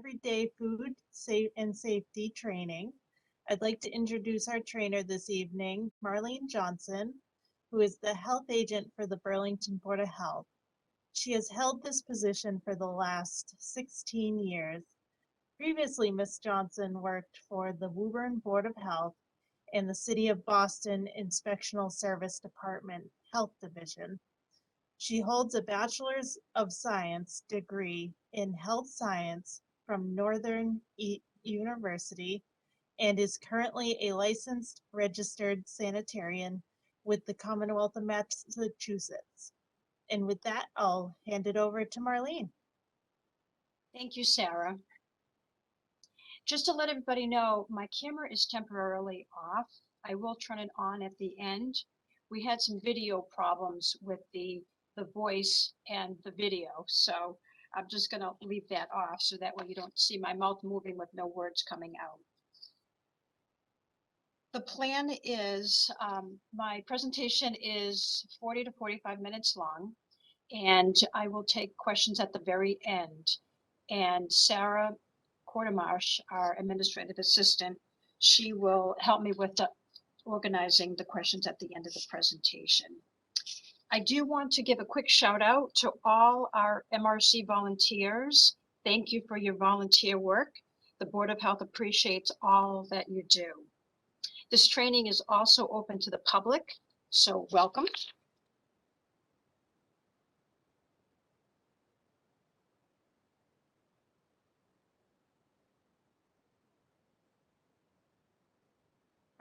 everyday food and safety training. I'd like to introduce our trainer this evening, Marlene Johnson, who is the health agent for the Burlington Board of Health. She has held this position for the last 16 years. Previously, Ms. Johnson worked for the Woburn Board of Health and the City of Boston Inspectional Service Department Health Division. She holds a Bachelor's of Science degree in Health Science from Northern University and is currently a licensed registered sanitarian with the Commonwealth of Massachusetts. And with that, I'll hand it over to Marlene. Thank you, Sarah. Just to let everybody know, my camera is temporarily off. I will turn it on at the end. We had some video problems with the voice and the video, so I'm just going to leave that off so that way you don't see my mouth moving with no words coming out. The plan is, my presentation is 40 to 45 minutes long, and I will take questions at the very end. And Sarah Quartermarsh, our administrative assistant, she will help me with organizing the questions at the end of the presentation. I do want to give a quick shout out to all our MRC volunteers. Thank you for your volunteer work. The Board of Health appreciates all that you do. This training is also open to the public, so welcome.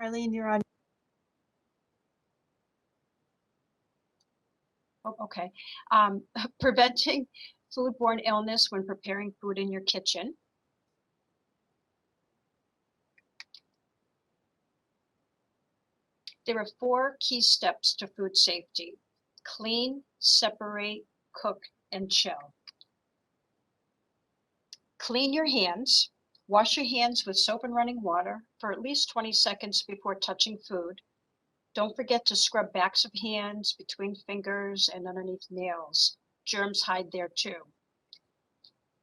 Marlene, you're on. Oh, okay. Preventing foodborne illness when preparing food in your kitchen. There are 4 key steps to food safety: clean, separate, cook, and chill. Clean your hands. Wash your hands with soap and running water for at least 20 seconds before touching food. Don't forget to scrub backs of hands, between fingers, and underneath nails. Germs hide there too.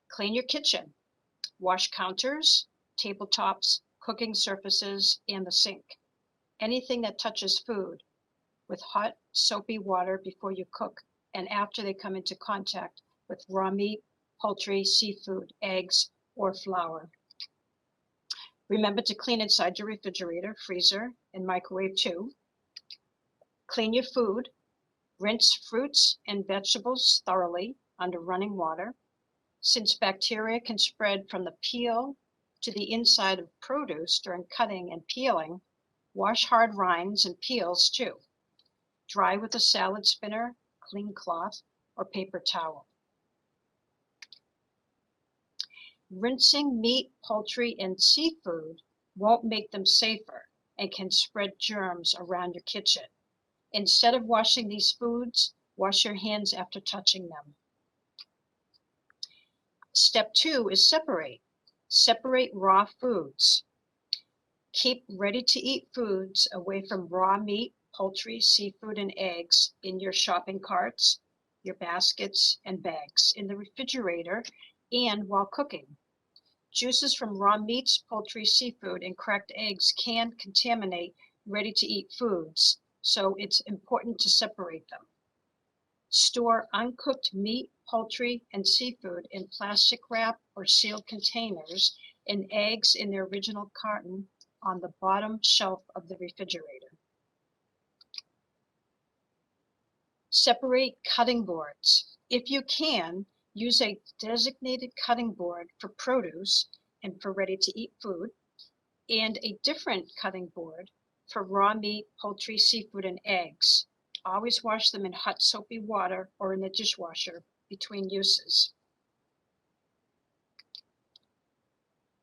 Clean your kitchen. Wash counters, tabletops, cooking surfaces, and the sink. Anything that touches food with hot, soapy water before you cook and after they come into contact with raw meat, poultry, seafood, eggs, or flour. Remember to clean inside your refrigerator, freezer, and microwave too. Clean your food. Rinse fruits and vegetables thoroughly under running water. Since bacteria can spread from the peel to the inside of produce during cutting and peeling, wash hard rinds and peels too. Dry with a salad spinner, clean cloth, or paper towel. Rinsing meat, poultry, and seafood won't make them safer and can spread germs around your kitchen. Instead of washing these foods, wash your hands after touching them. Step 2 is separate. Separate raw foods. Keep ready-to-eat foods away from raw meat, poultry, seafood, and eggs in your shopping carts, your baskets, and bags, in the refrigerator, and while cooking. Juices from raw meats, poultry, seafood, and cracked eggs can contaminate ready-to-eat foods, so it's important to separate them. Store uncooked meat, poultry, and seafood in plastic wrap or sealed containers, and eggs in their original carton on the bottom shelf of the refrigerator. Separate cutting boards. If you can, use a designated cutting board for produce and for ready-to-eat food, and a different cutting board for raw meat, poultry, seafood, and eggs. Always wash them in hot soapy water or in the dishwasher between uses.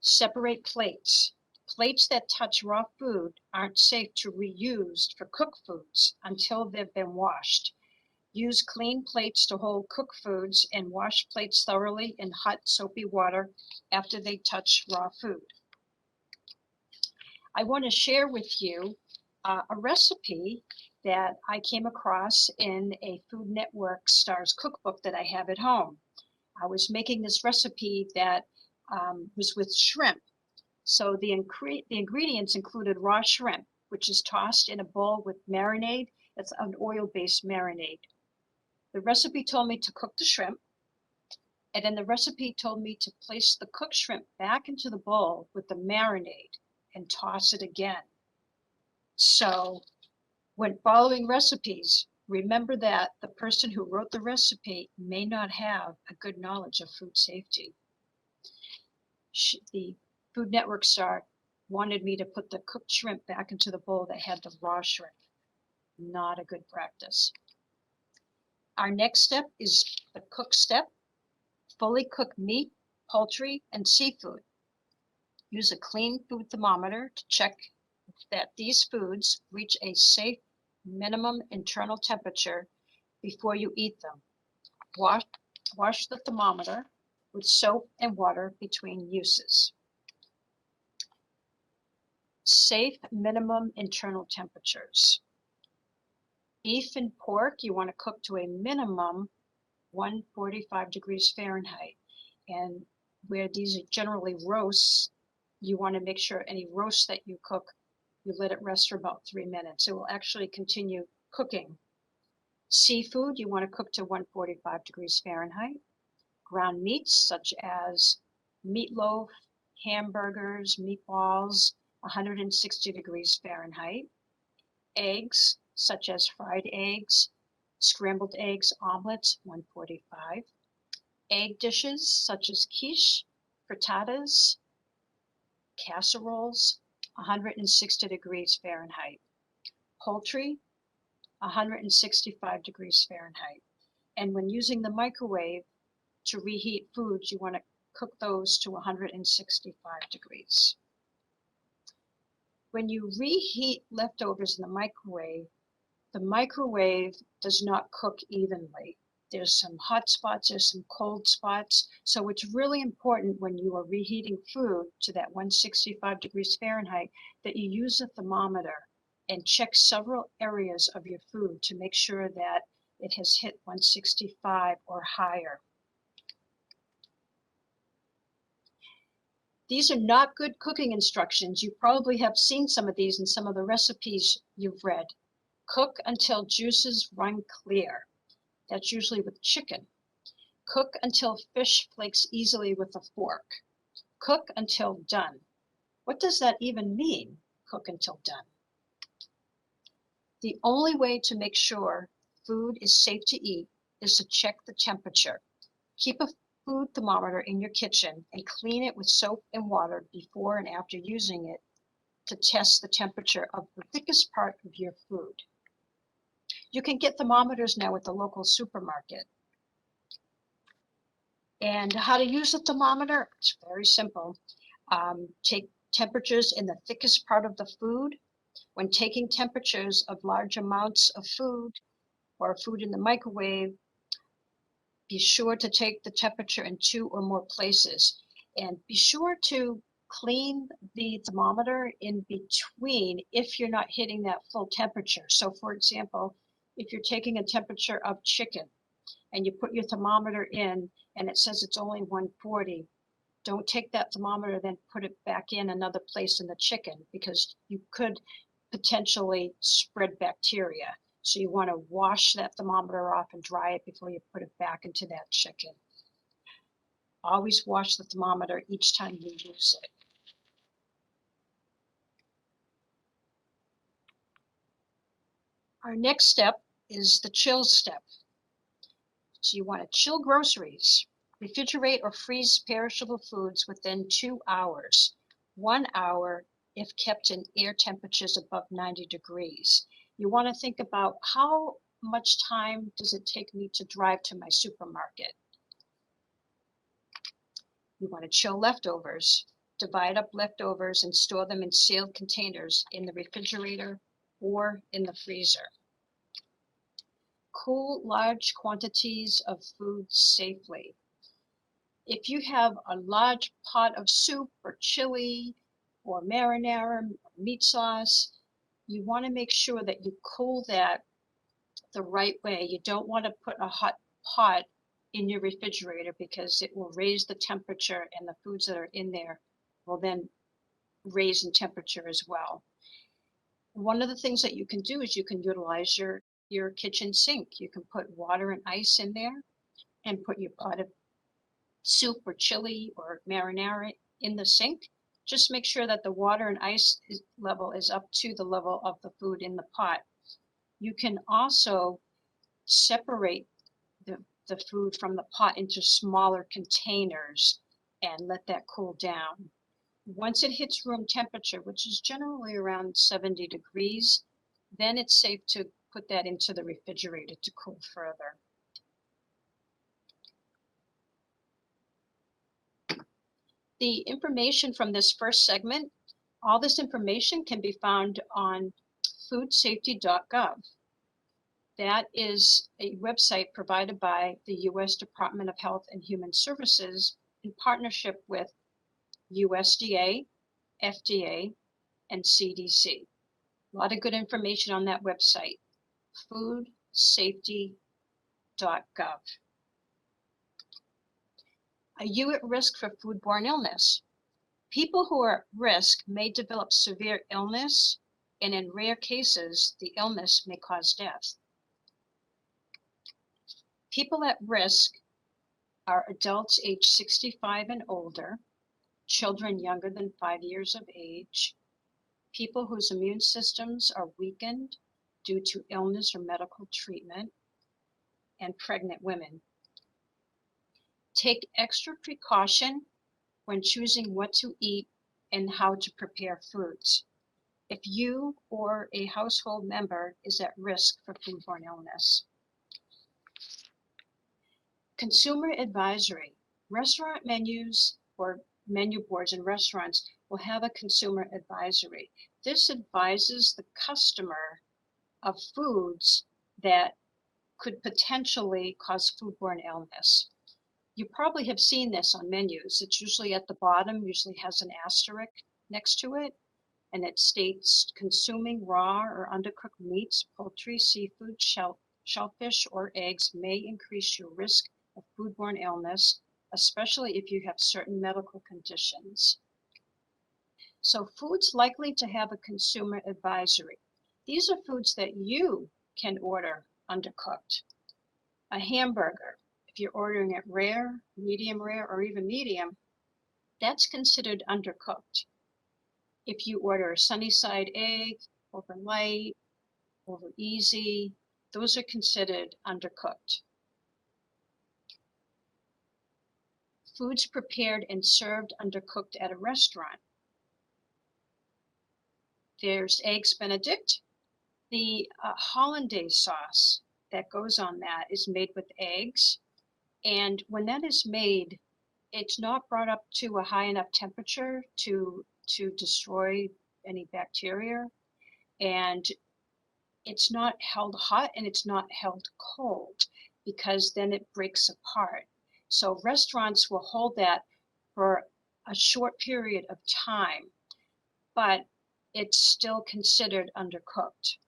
Separate plates. Plates that touch raw food aren't safe to reuse for cooked foods until they've been washed. Use clean plates to hold cooked foods and wash plates thoroughly in hot soapy water after they touch raw food. I want to share with you a recipe that I came across in a Food Network Stars cookbook that I have at home. I was making this recipe that was with shrimp. So the ingredients included raw shrimp, which is tossed in a bowl with marinade. It's an oil-based marinade. The recipe told me to cook the shrimp, and then the recipe told me to place the cooked shrimp back into the bowl with the marinade and toss it again. So when following recipes, remember that the person who wrote the recipe may not have a good knowledge of food safety. The Food Network star wanted me to put the cooked shrimp back into the bowl that had the raw shrimp. Not a good practice. Our next step is the cook step. Fully cooked meat, poultry, and seafood. Use a clean food thermometer to check that these foods reach a safe minimum internal temperature before you eat them. Wash the thermometer with soap and water between uses. Safe minimum internal temperatures. Beef and pork, you want to cook to a minimum 145 degrees Fahrenheit. And where these are generally roasts, you want to make sure any roast that you cook, you let it rest for about 3 minutes. It will actually continue cooking. Seafood, you want to cook to 145 degrees Fahrenheit. Ground meats, such as meatloaf, hamburgers, meatballs, 160 degrees Fahrenheit. Eggs, such as fried eggs, scrambled eggs, omelets, 145. Egg dishes, such as quiche, frittatas, casseroles, 160 degrees Fahrenheit. Poultry, 165 degrees Fahrenheit. And when using the microwave to reheat foods, you want to cook those to 165 degrees. When you reheat leftovers in the microwave does not cook evenly. There's some hot spots, there's some cold spots. So it's really important when you are reheating food to that 165 degrees Fahrenheit that you use a thermometer and check several areas of your food to make sure that it has hit 165 or higher. These are not good cooking instructions. You probably have seen some of these in some of the recipes you've read. Cook until juices run clear. That's usually with chicken. Cook until fish flakes easily with a fork. Cook until done. What does that even mean, cook until done? The only way to make sure food is safe to eat is to check the temperature. Keep a food thermometer in your kitchen and clean it with soap and water before and after using it to test the temperature of the thickest part of your food. You can get thermometers now at the local supermarket. And how to use a thermometer? It's very simple. Take temperatures in the thickest part of the food. When taking temperatures of large amounts of food or food in the microwave, be sure to take the temperature in 2 or more places. And be sure to clean the thermometer in between if you're not hitting that full temperature. So for example, if you're taking a temperature of chicken and you put your thermometer in and it says it's only 140, don't take that thermometer, then put it back in another place in the chicken because you could potentially spread bacteria. So you want to wash that thermometer off and dry it before you put it back into that chicken. Always wash the thermometer each time you use it. Our next step is the chill step. So you want to chill groceries. Refrigerate or freeze perishable foods within 2 hours. 1 hour if kept in air temperatures above 90 degrees. You want to think about how much time does it take me to drive to my supermarket. You want to chill leftovers. Divide up leftovers and store them in sealed containers in the refrigerator or in the freezer. Cool large quantities of food safely. If you have a large pot of soup or chili or marinara, meat sauce, you want to make sure that you cool that the right way. You don't want to put a hot pot in your refrigerator because it will raise the temperature, and the foods that are in there will then raise in temperature as well. One of the things that you can do is you can utilize your kitchen sink. You can put water and ice in there and put your pot of soup or chili or marinara in the sink. Just make sure that the water and ice level is up to the level of the food in the pot. You can also separate the food from the pot into smaller containers and let that cool down. Once it hits room temperature, which is generally around 70 degrees, then it's safe to put that into the refrigerator to cool further. The information from this first segment, all this information can be found on foodsafety.gov. That is a website provided by the U.S. Department of Health and Human Services in partnership with USDA, FDA, and CDC. A lot of good information on that website, foodsafety.gov. Are you at risk for foodborne illness? People who are at risk may develop severe illness, and in rare cases, the illness may cause death. People at risk are adults age 65 and older, children younger than 5 years of age, people whose immune systems are weakened due to illness or medical treatment, and pregnant women. Take extra precaution when choosing what to eat and how to prepare foods if you or a household member is at risk for foodborne illness. Consumer advisory. Restaurant menus or menu boards in restaurants will have a consumer advisory. This advises the customer of foods that could potentially cause foodborne illness. You probably have seen this on menus. It's usually at the bottom, usually has an asterisk next to it, and it states consuming raw or undercooked meats, poultry, seafood, shellfish, or eggs may increase your risk of foodborne illness, especially if you have certain medical conditions. So foods likely to have a consumer advisory. These are foods that you can order undercooked. A hamburger, if you're ordering it rare, or even medium, that's considered undercooked. If you order a sunny side egg, over light, over easy, those are considered undercooked. Foods prepared and served undercooked at a restaurant. There's eggs Benedict. The hollandaise sauce that goes on that is made with eggs. And when that is made, it's not brought up to a high enough temperature to destroy any bacteria. And it's not held hot and it's not held cold because then it breaks apart. So restaurants will hold that for a short period of time, but it's still considered undercooked.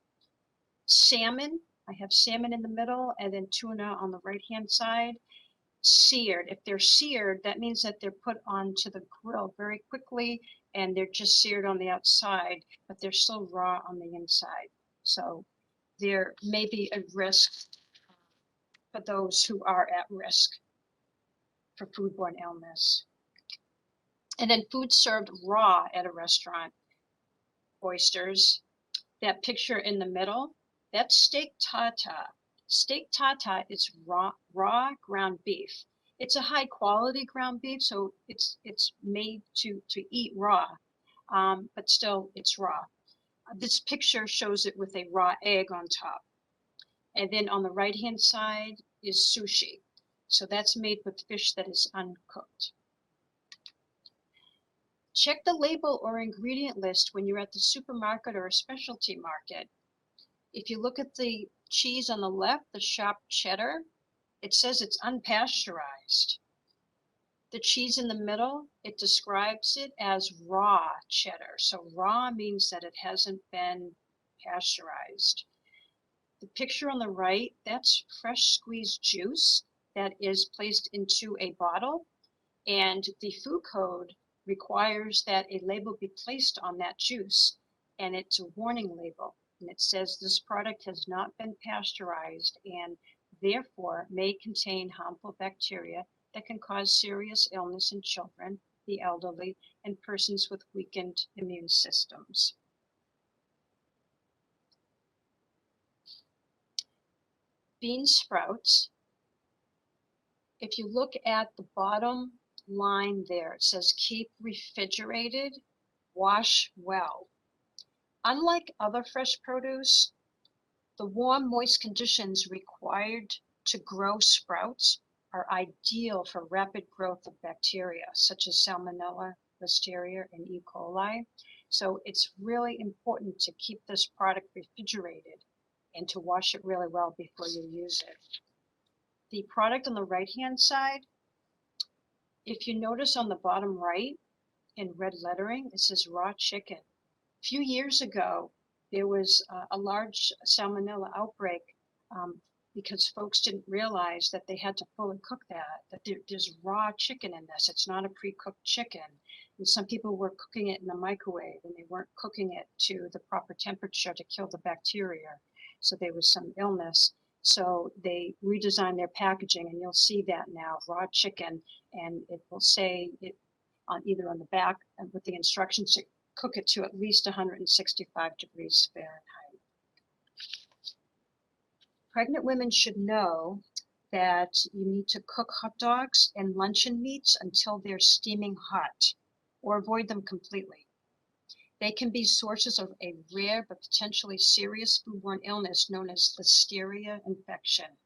Salmon, I have salmon in the middle and then tuna on the right-hand side. Seared, if they're seared, that means that they're put onto the grill very quickly and they're just seared on the outside, but they're still raw on the inside. So there may be a risk for those who are at risk for foodborne illness. And then food served raw at a restaurant. Oysters, that picture in the middle, that's steak tartare. Steak tartare is raw ground beef. It's a high quality ground beef, so it's made to eat raw, but still it's raw. This picture shows it with a raw egg on top. And then on the right-hand side is sushi. So that's made with fish that is uncooked. Check the label or ingredient list when you're at the supermarket or a specialty market. If you look at the cheese on the left, the sharp cheddar, it says it's unpasteurized. The cheese in the middle, it describes it as raw cheddar. So raw means that it hasn't been pasteurized. The picture on the right, that's fresh squeezed juice. that is placed into a bottle, and the food code requires that a label be placed on that juice, and it's a warning label, and it says this product has not been pasteurized and therefore may contain harmful bacteria that can cause serious illness in children, the elderly, and persons with weakened immune systems. Bean sprouts, if you look at the bottom line there, it says keep refrigerated, wash well. Unlike other fresh produce, the warm, moist conditions required to grow sprouts are ideal for rapid growth of bacteria such as Salmonella, Listeria, and E. coli. So it's really important to keep this product refrigerated and to wash it really well before you use it. The product on the right-hand side, if you notice on the bottom right in red lettering, it says raw chicken. A few years ago, there was a large salmonella outbreak because folks didn't realize that they had to fully cook that there's raw chicken in this. It's not a pre-cooked chicken. And some people were cooking it in the microwave and they weren't cooking it to the proper temperature to kill the bacteria. So there was some illness. So they redesigned their packaging, and you'll see that now, raw chicken, and it will say it on either on the back and with the instructions to cook it to at least 165 degrees Fahrenheit. Pregnant women should know that you need to cook hot dogs and luncheon meats until they're steaming hot, or avoid them completely. They can be sources of a rare but potentially serious foodborne illness known as Listeria infection.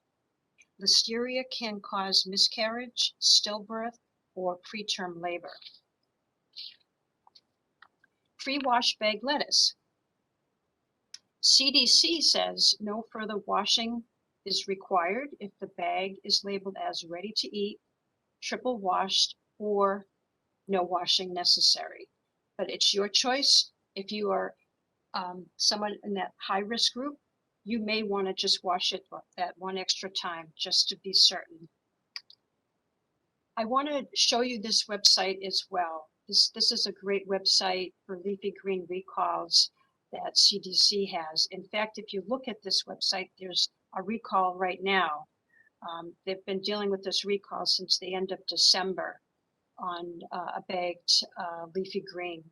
Listeria can cause miscarriage, stillbirth, or preterm labor. Pre-washed bag lettuce. CDC says no further washing is required if the bag is labeled as ready to eat, triple washed, or no washing necessary. But it's your choice. If you are someone in that high risk group, you may want to just wash it that one extra time just to be certain. I want to show you this website as well. This is a great website for leafy green recalls that CDC has. In fact, if you look at this website, there's a recall right now. They've been dealing with this recall since the end of December on a bagged leafy green.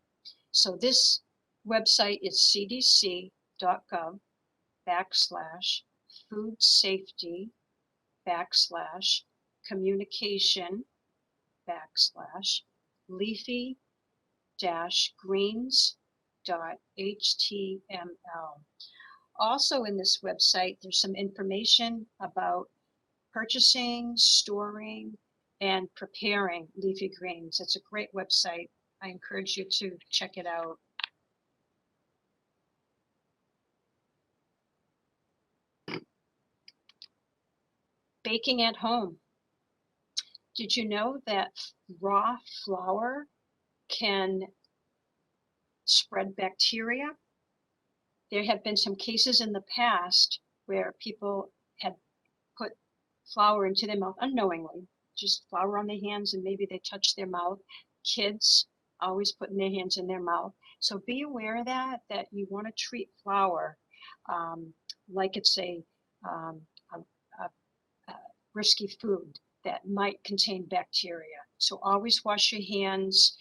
So this website is cdc.gov/food safety /communication /leafy-greens.html. Also in this website, there's some information about purchasing, storing, and preparing leafy greens. It's a great website. I encourage you to check it out. Baking at home. Did you know that raw flour can spread bacteria? There have been some cases in the past where people had put flour into their mouth unknowingly, just flour on their hands, and maybe they touched their mouth. Kids always putting their hands in their mouth. So be aware of that you want to treat flour like it's a risky food that might contain bacteria. So always wash your hands.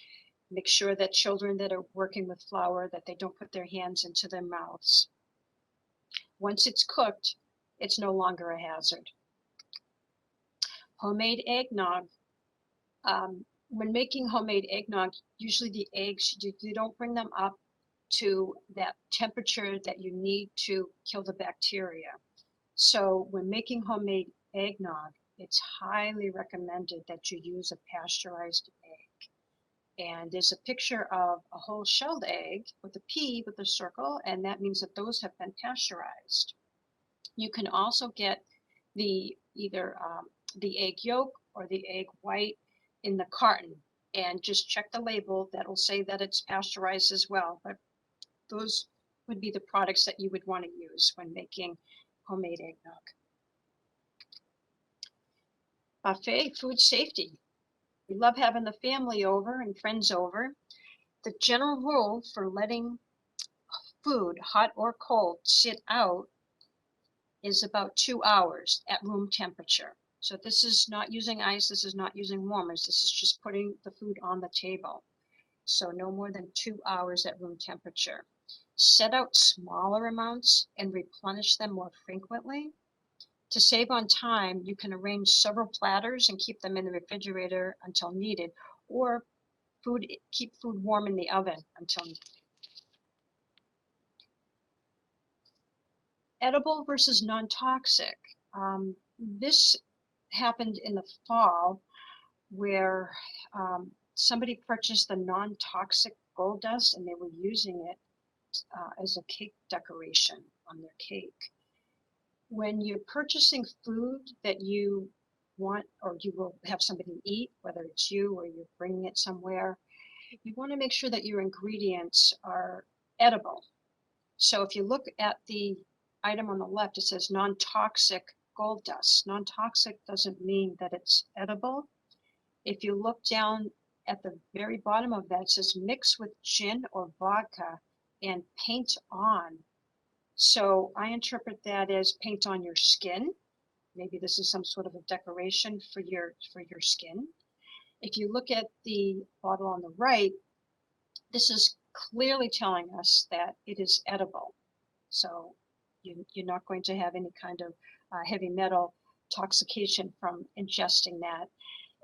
Make sure that children that are working with flour, that they don't put their hands into their mouths. Once it's cooked, it's no longer a hazard. Homemade eggnog. When making homemade eggnog, usually the eggs, you don't bring them up to that temperature that you need to kill the bacteria. So when making homemade eggnog, it's highly recommended that you use a pasteurized egg. And there's a picture of a whole shelled egg with a P with a circle, and that means that those have been pasteurized. You can also get either the egg yolk or the egg white in the carton, and just check the label. That'll say that it's pasteurized as well. But those would be the products that you would want to use when making homemade eggnog. Buffet food safety. We love having the family over and friends over. The general rule for letting food, hot or cold, sit out is about 2 hours at room temperature. So this is not using ice, this is not using warmers, this is just putting the food on the table. So no more than 2 hours at room temperature. Set out smaller amounts and replenish them more frequently. To save on time, you can arrange several platters and keep them in the refrigerator until needed, or keep food warm in the oven until needed. Edible versus non-toxic. This happened in the fall where somebody purchased the non-toxic gold dust and they were using it as a cake decoration on their cake. When you're purchasing food that you want or you will have somebody eat, whether it's you or you're bringing it somewhere, you want to make sure that your ingredients are edible. So if you look at the item on the left, it says non-toxic gold dust. Non-toxic doesn't mean that it's edible. If you look down at the very bottom of that, it says mix with gin or vodka and paint on. So I interpret that as paint on your skin. Maybe this is some sort of a decoration for your skin. If you look at the bottle on the right, this is clearly telling us that it is edible. So you're not going to have any kind of heavy metal toxication from ingesting that.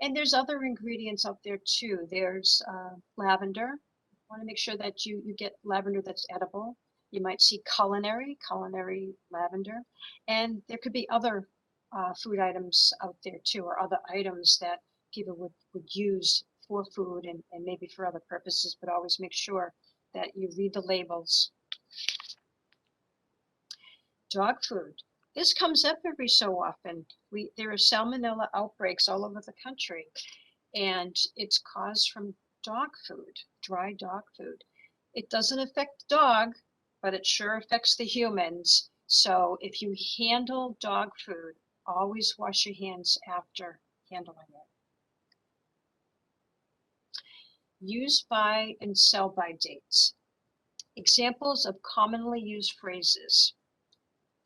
And there's other ingredients out there too. There's lavender. You want to make sure that you get lavender that's edible. You might see culinary lavender. And there could be other food items out there too, or other items that people would use for food and maybe for other purposes, but always make sure that you read the labels. Dog food. This comes up every so often. There are salmonella outbreaks all over the country, and it's caused from dog food, dry dog food. It doesn't affect the dog, but it sure affects the humans. So if you handle dog food, always wash your hands after handling it. Use by and sell by dates. Examples of commonly used phrases.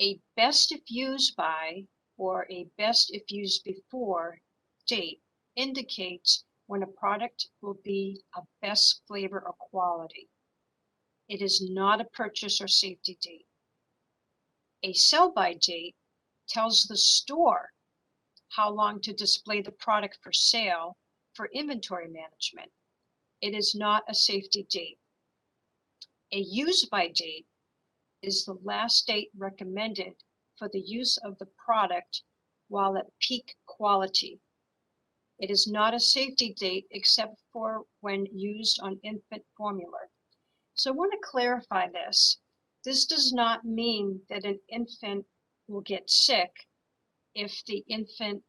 A best if used by or a best if used before date indicates when a product will be a best flavor or quality. It is not a purchase or safety date. A sell by date tells the store how long to display the product for sale for inventory management. It is not a safety date. A use by date is the last date recommended for the use of the product while at peak quality. It is not a safety date except for when used on infant formula. So I want to clarify this. This does not mean that an infant will get sick if the infant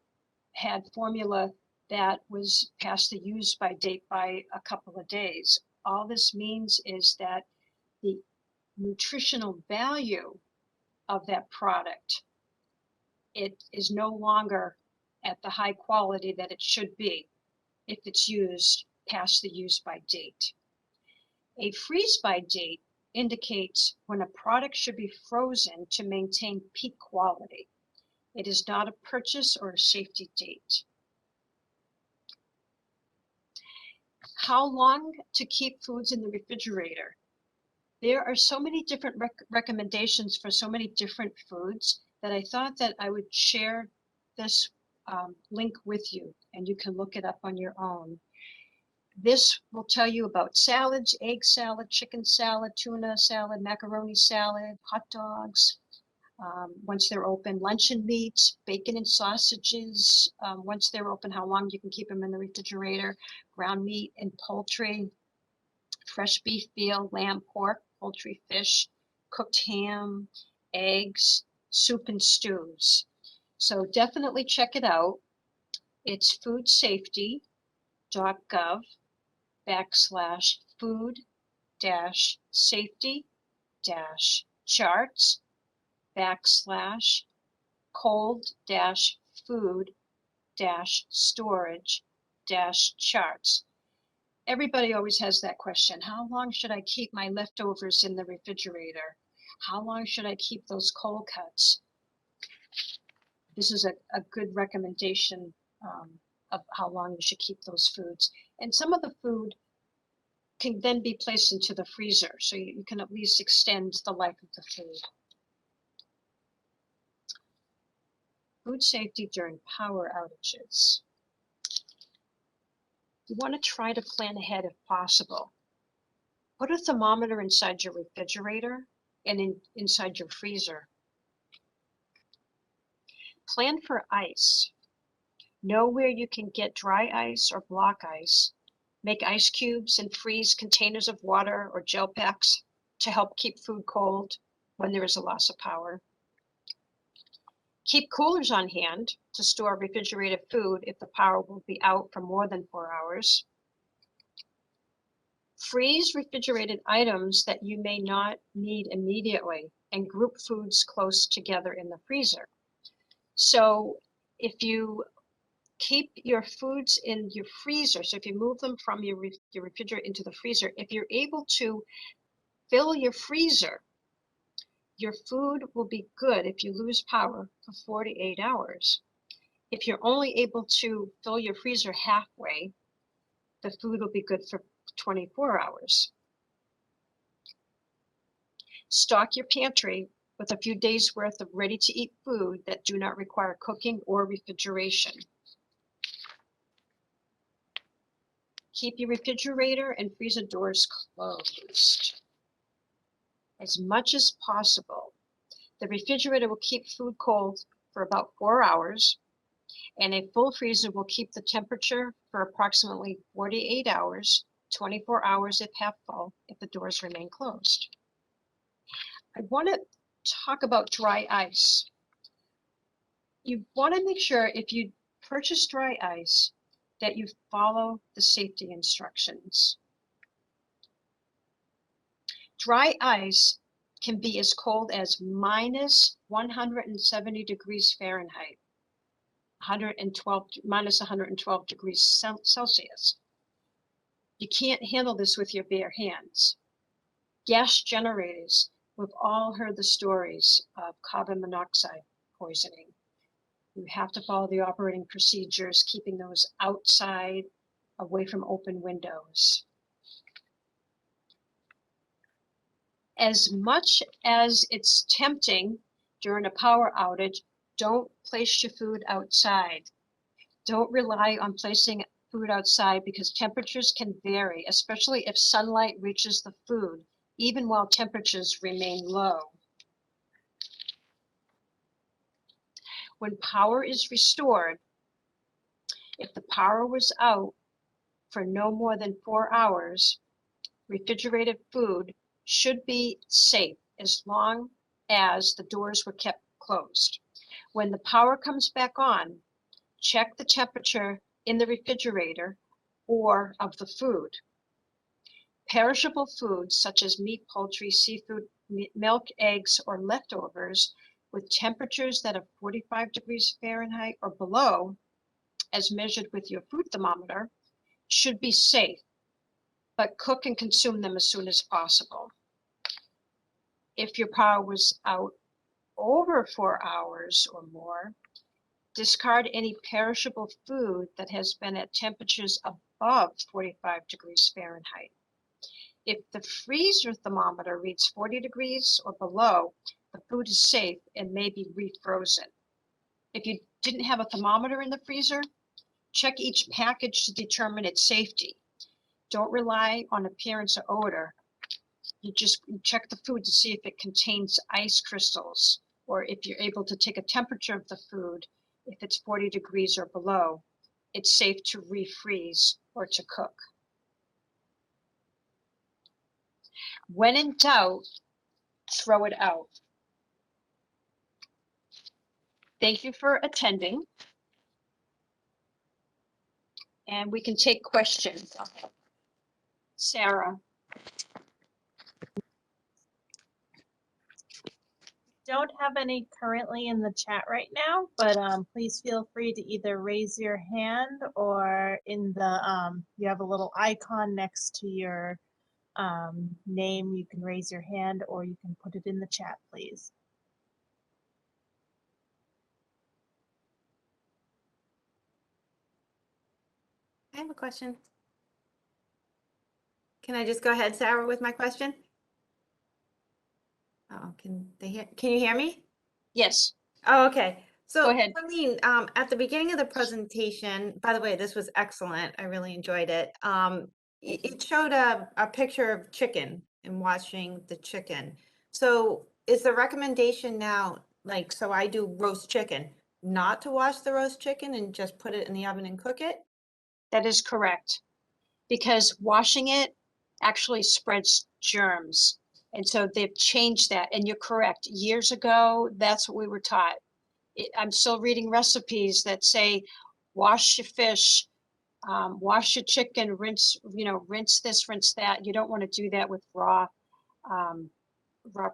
had formula that was past the use by date by a couple of days. All this means is that the nutritional value of that product, it is no longer at the high quality that it should be if it's used past the use by date. A freeze by date indicates when a product should be frozen to maintain peak quality. It is not a purchase or a safety date. How long to keep foods in the refrigerator? There are so many different recommendations for so many different foods that I thought that I would share this link with you and you can look it up on your own. This will tell you about salads, egg salad, chicken salad, tuna salad, macaroni salad, hot dogs, once they're open, luncheon meats, bacon and sausages, once they're open, how long you can keep them in the refrigerator, ground meat and poultry, fresh beef, veal, lamb, pork, poultry, fish, cooked ham, eggs, soup and stews. So definitely check it out. It's foodsafety.gov/food-safety-charts/cold-food storage-charts. Everybody always has that question. How long should I keep my leftovers in the refrigerator? How long should I keep those cold cuts? This is a good recommendation of how long you should keep those foods. And some of the food can then be placed into the freezer, so you can at least extend the life of the food. Food safety during power outages. You want to try to plan ahead if possible. Put a thermometer inside your refrigerator and inside your freezer. Plan for ice. Know where you can get dry ice or block ice. Make ice cubes and freeze containers of water or gel packs to help keep food cold when there is a loss of power. Keep coolers on hand to store refrigerated food if the power will be out for more than 4 hours. Freeze refrigerated items that you may not need immediately and group foods close together in the freezer. So if you keep your foods in your freezer, so if you move them from your refrigerator into the freezer, if you're able to fill your freezer, your food will be good if you lose power for 48 hours. If you're only able to fill your freezer halfway, the food will be good for 24 hours. Stock your pantry with a few days worth of ready-to-eat food that do not require cooking or refrigeration. Keep your refrigerator and freezer doors closed. As much as possible, the refrigerator will keep food cold for about 4 hours, and a full freezer will keep the temperature for approximately 48 hours, 24 hours if half full, if the doors remain closed. I want to talk about dry ice. You want to make sure if you purchase dry ice that you follow the safety instructions. Dry ice can be as cold as minus 170 degrees Fahrenheit, minus 112 degrees Celsius. You can't handle this with your bare hands. Gas generators, we've all heard the stories of carbon monoxide poisoning. You have to follow the operating procedures, keeping those outside, away from open windows. As much as it's tempting during a power outage, don't place your food outside. Don't rely on placing food outside because temperatures can vary, especially if sunlight reaches the food, even while temperatures remain low. When power is restored, if the power was out for no more than 4 hours, refrigerated food should be safe as long as the doors were kept closed. When the power comes back on, check the temperature in the refrigerator or of the food. Perishable foods such as meat, poultry, seafood, milk, eggs, or leftovers with temperatures that are 45 degrees Fahrenheit or below, as measured with your food thermometer, should be safe, but cook and consume them as soon as possible. If your power was out over 4 hours or more, discard any perishable food that has been at temperatures above 45 degrees Fahrenheit. If the freezer thermometer reads 40 degrees or below, the food is safe and may be refrozen. If you didn't have a thermometer in the freezer, check each package to determine its safety. Don't rely on appearance or odor. You just check the food to see if it contains ice crystals, or if you're able to take a temperature of the food. If it's 40 degrees or below, it's safe to refreeze or to cook. When in doubt, throw it out. Thank you for attending. And we can take questions. Sarah. don't have any currently in the chat right now, but please feel free to either raise your hand or in the, you have a little icon next to your name. You can raise your hand or you can put it in the chat, please. I have a question. Can I just go ahead, Sarah, with my question? Oh, can you hear me? Yes, Oh, okay. So, Go ahead. Marlene, at the beginning of the presentation, by the way, this was excellent. I really enjoyed it. It showed a picture of chicken and washing the chicken. So is the recommendation now, like, so I do roast chicken, not to wash the roast chicken and just put it in the oven and cook it? that is correct. Because washing it actually spreads germs. And so they've changed that. And you're correct. Years ago, that's what we were taught. I'm still reading recipes that say, wash your fish, wash your chicken, rinse, rinse this, rinse that. You don't want to do that with raw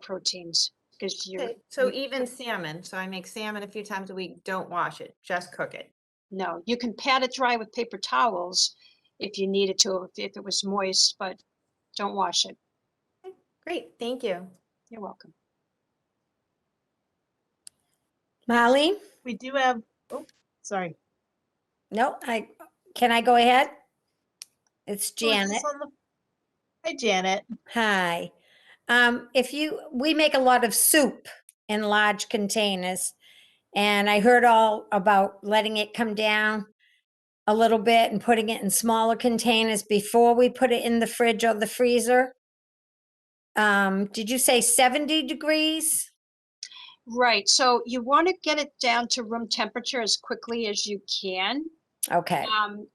proteins because Okay, so even salmon, so I make salmon a few times a week, don't wash it, just cook it. no, you can pat it dry with paper towels if you needed to, if it was moist, but don't wash it. Great, thank you. You're welcome. Marlene? We do have, oh, sorry. No, can I go ahead? It's Who is this Janet. on the? Hi, Janet. Hi. We make a lot of soup in large containers. And I heard all about letting it come down a little bit and putting it in smaller containers before we put it in the fridge or the freezer. Did you say 70 degrees? Right, so you want to get it down to room temperature as quickly as you can. Okay,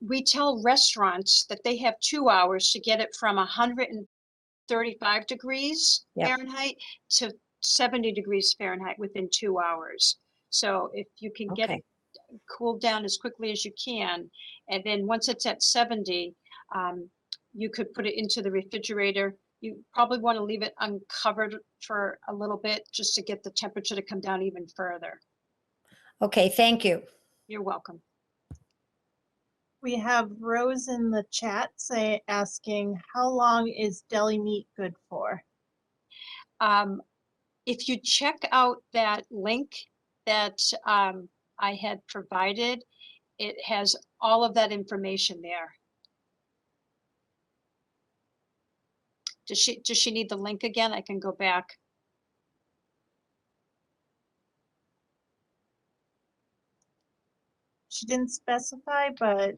We tell restaurants that they have 2 hours to get it from 135 degrees Yep. Fahrenheit to 70 degrees Fahrenheit within 2 hours. So if you can get okay, it cooled down as quickly as you can, and then once it's at 70, you could put it into the refrigerator. You probably want to leave it uncovered for a little bit just to get the temperature to come down even further. okay, thank you. You're welcome. We have Rose in the chat asking, how long is deli meat good for? If you check out that link that I had provided, it has all of that information there. Does she need the link again? I can go back. She didn't specify, but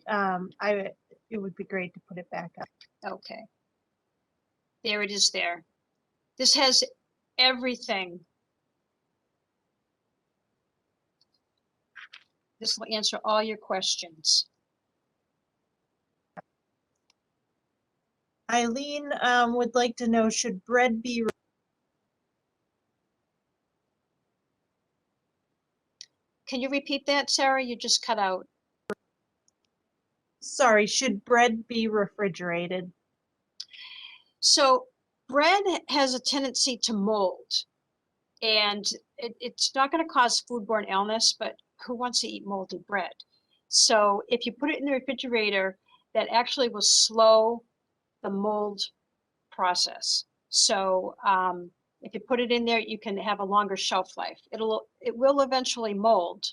it would be great to put it back up. Okay. There it is there. This has everything. This will answer all your questions. Eileen would like to know, should bread be, Can you repeat that, Sarah? You just cut out. sorry, should bread be refrigerated? So bread has a tendency to mold, and it's not going to cause foodborne illness, but who wants to eat moldy bread? So if you put it in the refrigerator, that actually will slow the mold process. So if you put it in there, you can have a longer shelf life. It will eventually mold,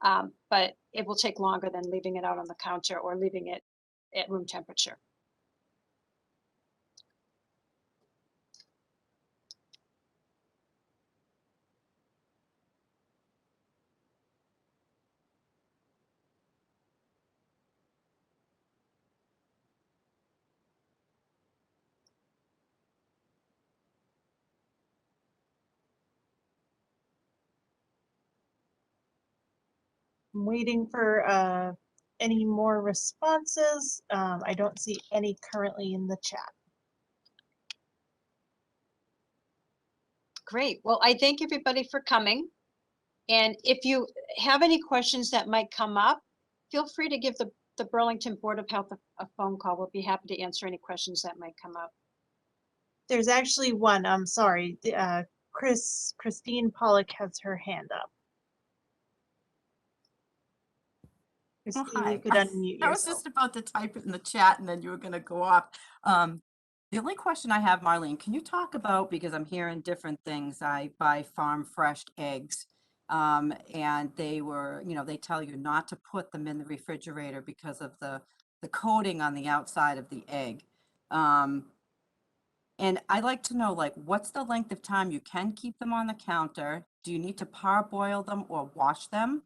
but it will take longer than leaving it out on the counter or leaving it at room temperature. I'm waiting for any more responses. I don't see any currently in the chat. Great. Well, I thank everybody for coming. And if you have any questions that might come up, feel free to give the Burlington Board of Health a phone call. We'll be happy to answer any questions that might come up. There's actually one, I'm sorry, Christine Pollock has her hand up. Oh, Christine, hi. you could unmute I was yourself. just about to type it in the chat and then you were gonna go off. The only question I have, Marlene, can you talk about, because I'm hearing different things, I buy farm fresh eggs. And they were, they tell you not to put them in the refrigerator because of the coating on the outside of the egg. And I'd like to know, like, what's the length of time you can keep them on the counter? Do you need to parboil them or wash them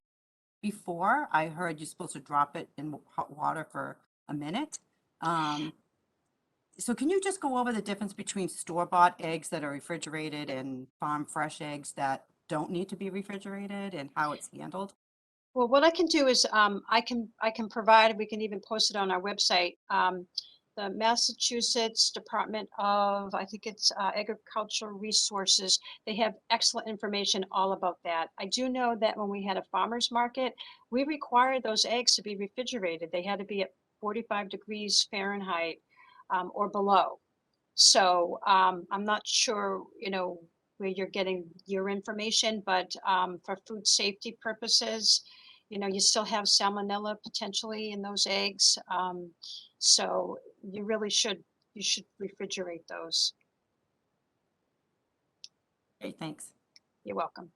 before? I heard you're supposed to drop it in hot water for a minute. So can you just go over the difference between store-bought eggs that are refrigerated and farm fresh eggs that don't need to be refrigerated and how it's handled? Well, what I can do is I can provide, we can even post it on our website. The Massachusetts Department of, I think it's Agricultural Resources, they have excellent information all about that. I do know that when we had a farmer's market, we required those eggs to be refrigerated. They had to be at 45 degrees Fahrenheit or below. So I'm not sure, where you're getting your information, but for food safety purposes, you still have salmonella potentially in those eggs. So you really should refrigerate those. Okay, thanks. You're welcome.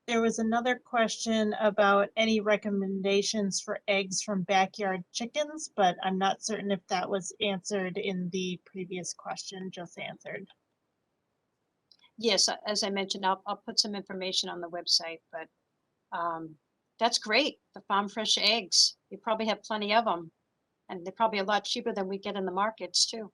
There was another question about any recommendations for eggs from backyard chickens, but I'm not certain if that was answered in the previous question just answered. Yes, as I mentioned, I'll put some information on the website, but that's great. The farm fresh eggs, you probably have plenty of them, and they're probably a lot cheaper than we get in the markets too.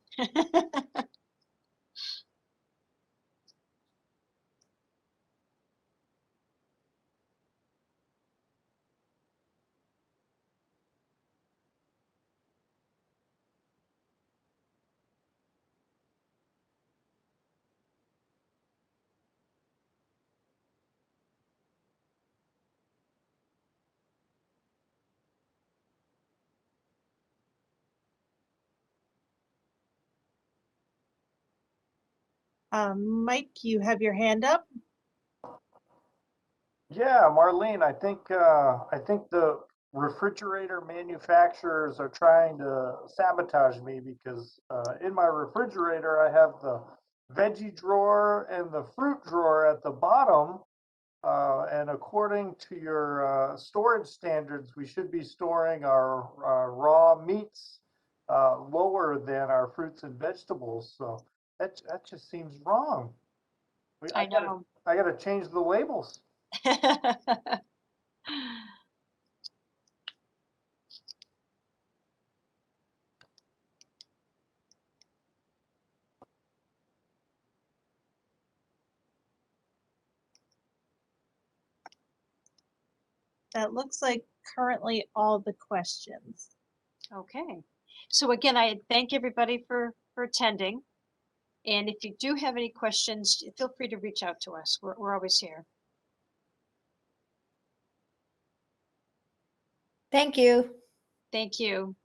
Mike, you have your hand up. Yeah, Marlene, I think the refrigerator manufacturers are trying to sabotage me because in my refrigerator I have the veggie drawer and the fruit drawer at the bottom. And according to your storage standards, we should be storing our raw meats lower than our fruits and vegetables. So that just seems wrong. I know. I gotta change the labels. That looks like currently all the questions. Okay. So again, I thank everybody for attending. And if you do have any questions, feel free to reach out to us. We're always here. Thank you. Thank you.